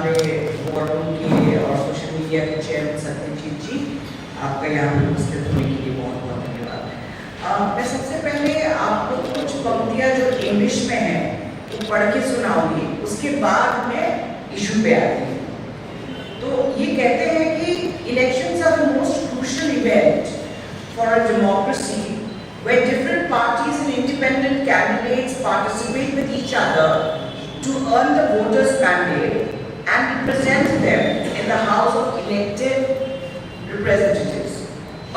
हमारे बोर्ड के और सोशल मीडिया के चेयरमैन सत्यजीत जी, आपका यहाँ पर उपस्थित होने के लिए बहुत बहुत धन्यवाद। मैं सबसे पहले आपको कुछ पंक्तियाँ जो इंग्लिश में हैं वो पढ़ के सुनाऊंगी, उसके बाद मैं इशू पे आती हूँ। तो ये कहते हैं कि elections are the most crucial event for a democracy where different parties and independent candidates participate with each other to earn the voters' mandate and represent them in the House of Elected Representatives.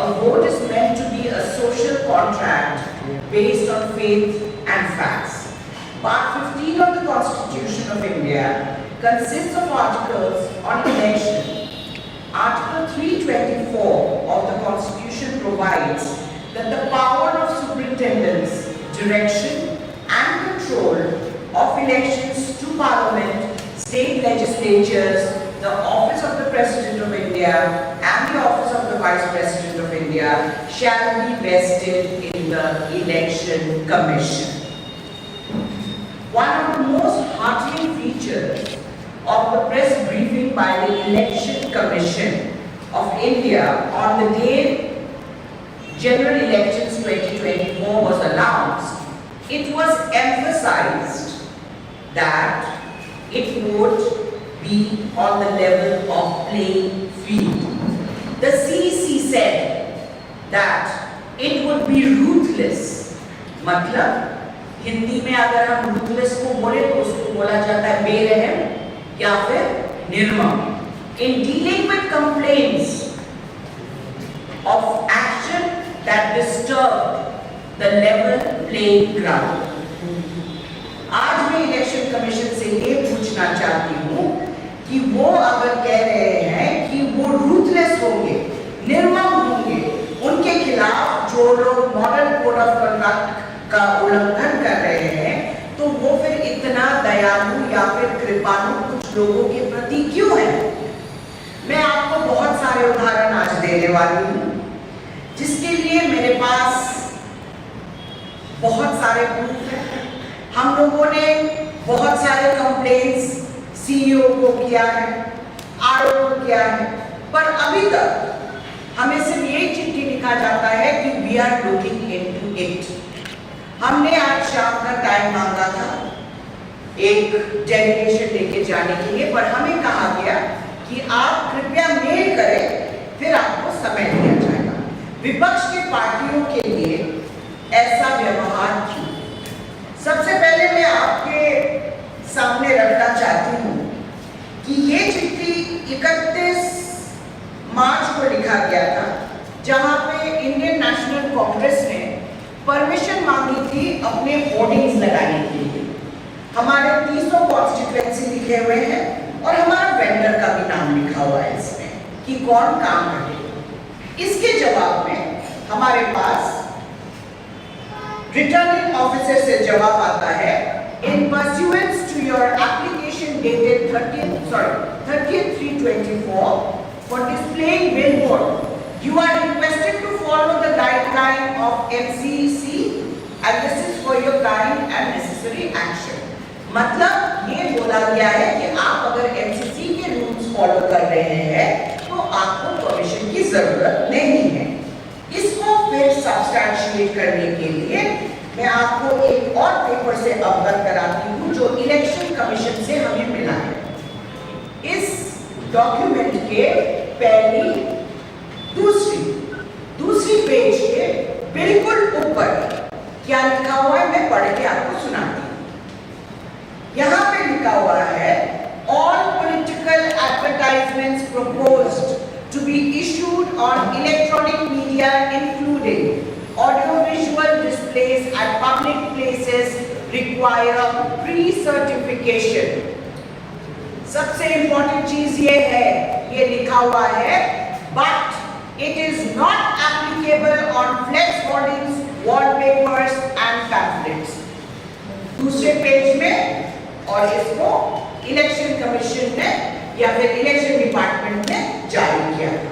A vote is meant to be a social contract based on faith and facts. Part 15 of the Constitution of India consists of articles on election. Article 324 of the Constitution provides that the power of superintendence, direction and control of elections to Parliament, state legislatures, the office of the President of India and the office of the Vice President of India shall be vested in the Election Commission. One of the most heartening features of the press briefing by the Election Commission of India on the day General Elections 2024 was announced, it was emphasized that it would be on the level of playing field. The CEC said that it would be ruthless. मतलब हिंदी में अगर हम ruthless को बोले तो उसको बोला जाता है बेरहम या फिर निर्मम. In dealing with complaints of action that disturb the level playing ground. आज मैं इलेक्शन कमीशन से ये पूछना चाहती हूँ कि वो अगर कह रहे हैं कि वो रूथलेस होंगे, निर्मम होंगे, उनके खिलाफ जो लोग मॉडल कोड ऑफ कंडक्ट का उल्लंघन कर रहे हैं, तो वो फिर इतना दयालु या फिर कृपालु कुछ लोगों के प्रति क्यों है? मैं आपको बहुत सारे उदाहरण आज देने वाली हूँ, जिसके लिए मेरे पास बहुत सारे प्रूफ हैं। हम लोगों ने बहुत सारे कंप्लेंट्स सीईओ को किया है, आरओ को किया है, पर अभी तक हमें सिर्फ यही चिट्ठी लिखा जाता है कि we are looking into it. हमने आज शाम का टाइम मांगा था एक डेलीगेशन लेके जाने के लिए, पर हमें कहा गया कि आप कृपया मेल करें, फिर आपको समय दिया जाएगा। विपक्ष के पार्टियों के लिए ऐसा व्यवहार क्यों? सबसे पहले मैं आपके सामने रखना चाहती हूँ कि ये चिट्ठी 31 मार्च को लिखा गया था, जहाँ पे इंडियन नेशनल कांग्रेस ने परमिशन मांगी थी अपने होर्डिंग्स लगाने के लिए। हमारे 300 कॉन्स्टिट्यूएंसी लिखे हुए हैं और हमारा वेंडर का भी नाम लिखा हुआ है इसमें कि कौन काम करेगा। इसके जवाब में हमारे पास रिटर्निंग ऑफिसर से जवाब आता है, in pursuance to your application dated 30/3/24 for displaying billboard you are requested to follow the guideline of MCC and this is for your kind and necessary action। मतलब ये बोला गया है कि आप अगर MCC के रूल्स फॉलो कर रहे हैं तो आपको परमिशन की जरूरत नहीं है। इसको फिर सब्सटैंशिएट करने के लिए मैं आपको एक और पेपर से अवगत कराती हूँ जो इलेक्शन कमीशन से हमें मिला है। इस डॉक्यूमेंट के दूसरी पेज के बिल्कुल ऊपर क्या लिखा हुआ है मैं पढ़ के आपको सुनाती हूँ। यहाँ पे लिखा हुआ है, all political advertisements proposed to be issued on electronic media including audiovisual displays at public places require pre-certification। सबसे इम्पोर्टेंट चीज ये है, ये लिखा हुआ है, but it is not applicable on flex hoardings, wallpapers and pamphlets। दूसरे पेज में और इसको इलेक्शन कमीशन ने या फिर इलेक्शन डिपार्टमेंट ने जारी किया था।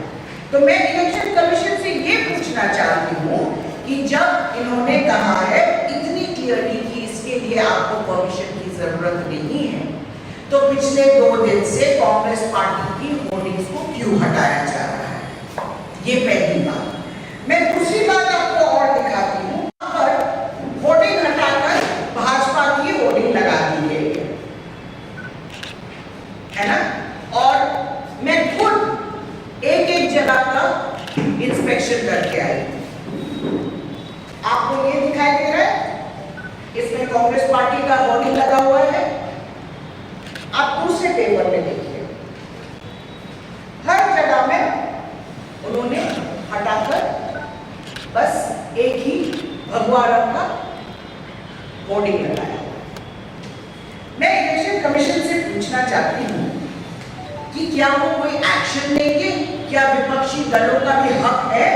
तो मैं इलेक्शन कमीशन से ये पूछना चाहती हूँ कि जब इन्होंने कहा है इतनी क्लियरली कि इसके लिए आपको परमिशन की जरूरत नहीं है, तो पिछले 2 दिन से कांग्रेस पार्टी की होर्डिंग्स को क्यों हटाया जा रहा है, ये पहली बात। मैं दूसरी बात आपको और दिखाती हूँ। पर होर्डिंग हटाकर भाजपा की होर्डिंग लगा दी गई है ना, और मैं खुद एक एक जगह का इंस्पेक्शन करके आई। आपको ये दिखाई दे रहा है, इसमें कांग्रेस पार्टी का होर्डिंग लगा हुआ है। आप दूसरे पेपर में देखिए, हर जगह में उन्होंने हटाकर बस एक ही भगवा रंग का होर्डिंग लगाया। मैं इलेक्शन कमीशन से पूछना चाहती हूँ कि क्या वो कोई एक्शन लेंगे, क्या विपक्षी दलों का भी हक है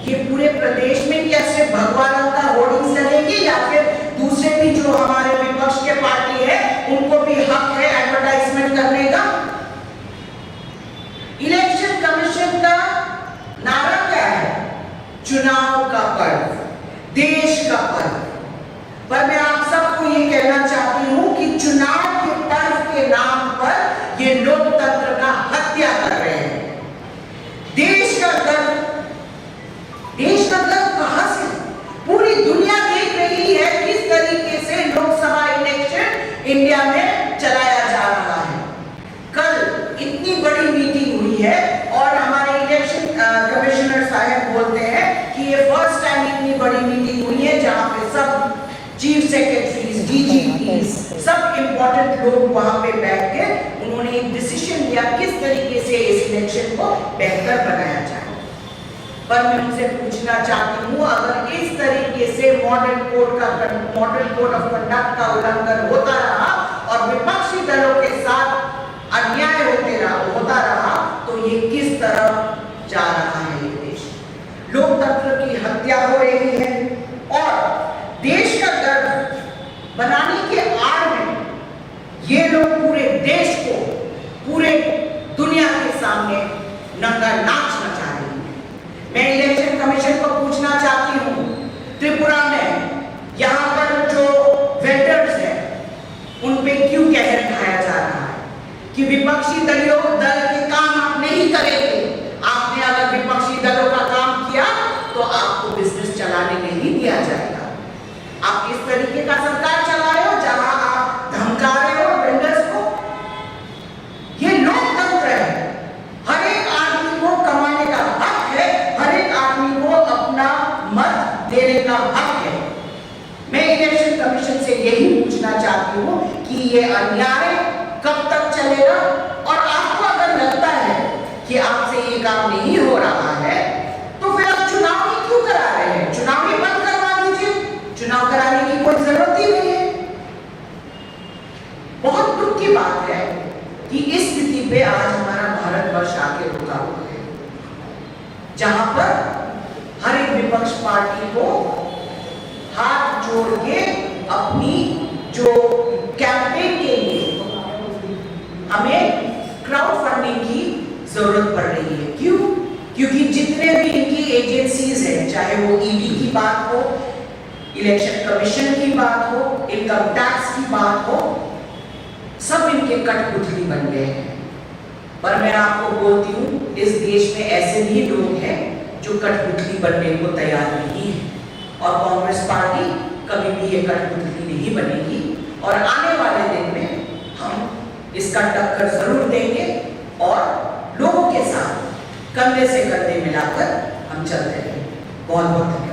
ये पूरे प्रदेश में क्या सिर्फ भगवा रंग का होर्डिंग्स लगेंगे, या फिर दूसरे भी जो हमारे विपक्ष के पार्टी है उनको भी हक है एडवर्टाइजमेंट करने का। इलेक्शन कमीशन का नारा क्या है? चुनाव का पर्व, देश का पर्व। पर मैं आप सबको ये कहना चाहती हूं कि चुनाव के पर्व के नाम पर ये लोकतंत्र का हत्या कर रहे हैं। देश का गर्व कहां से? पूरी दुनिया देख रही है किस तरीके से लोकसभा इलेक्शन इंडिया में चलाया जा रहा है। कल इतनी बड़ी मीटिंग हुई है और हमारे इलेक्शन कमिश्नर साहब बोलते हैं कि ये फर्स्ट टाइम इतनी बड़ी मीटिंग हुई है जहां पे सब चीफ सेक्रेटरीज, डीजीपीज, सब इंपॉर्टेंट लोग वहां पे बैठ के उन्होंने एक डिसीजन लिया किस तरीके से इस इलेक्शन को बेहतर बनाया जाए। पर मैं उनसे पूछना चाहती हूँ, अगर इस तरीके से मॉडल कोड ऑफ कंडक्ट का उल्लंघन होता रहा और विपक्षी दलों के साथ अन्याय होता रहा तो ये किस तरफ जा रहा है ये देश? लोकतंत्र की हत्या हो रही है और देश का गर्व बनाने के आड़ में ये लोग पूरे देश को पूरे दुनिया के सामने नंगा नाच नचा रहे हैं। मैं इलेक्शन कमीशन को पूछना चाहती हूँ, त्रिपुरा में यहाँ पर जो वेंडर्स हैं उन पे क्यों कहर खाया जा रहा है कि विपक्षी दल के काम आप नहीं करेंगे। आपने अगर विपक्षी दलों का काम किया तो आपको बिजनेस चलाने नहीं दिया जाएगा। आप इस तरीके का सरकार चला रहे हो जहां आप धमका रहे हो वेंडर्स को। ये लोकतंत्र है, हर एक आदमी को कमाने का हक है, हर एक आदमी को अपना मत देने का हक है। मैं इलेक्शन कमीशन से यही पूछना चाहती हूँ कि ये अन्याय कब तक चलेगा, और आपको अगर लगता है कि आपसे ये काम नहीं हो रहा है तो फिर आप चुनाव ही क्यों करा रहे हैं? चुनाव ही बंद करवा दीजिए, चुनाव कराने की कोई जरूरत ही नहीं है। बहुत दुख की बात है कि इस स्थिति पे आज हमारा भारतवर्ष आके रुका हुआ है, जहां पर हर एक विपक्ष पार्टी को हाथ जोड़ के अपनी जो कैंपेन के लिए हमें क्राउड फंडिंग की जरूरत पड़ रही है। क्यों? क्योंकि जितने भी इनकी एजेंसीज हैं, चाहे वो ईडी की बात हो, इलेक्शन कमीशन की बात हो, इनकम टैक्स की बात हो, सब इनके कठपुतली बन गए हैं। पर मैं आपको बोलती हूँ, इस देश में ऐसे भी लोग हैं जो कठपुतली बनने को तैयार नहीं है, और कांग्रेस पार्टी कभी भी ये कठपुतली नहीं बनेगी। और आने वाले दिन में हम इसका टक्कर जरूर देंगे और लोगों के साथ कंधे से कंधे मिलाकर हम चलते रहेंगे। बहुत बहुत धन्यवाद।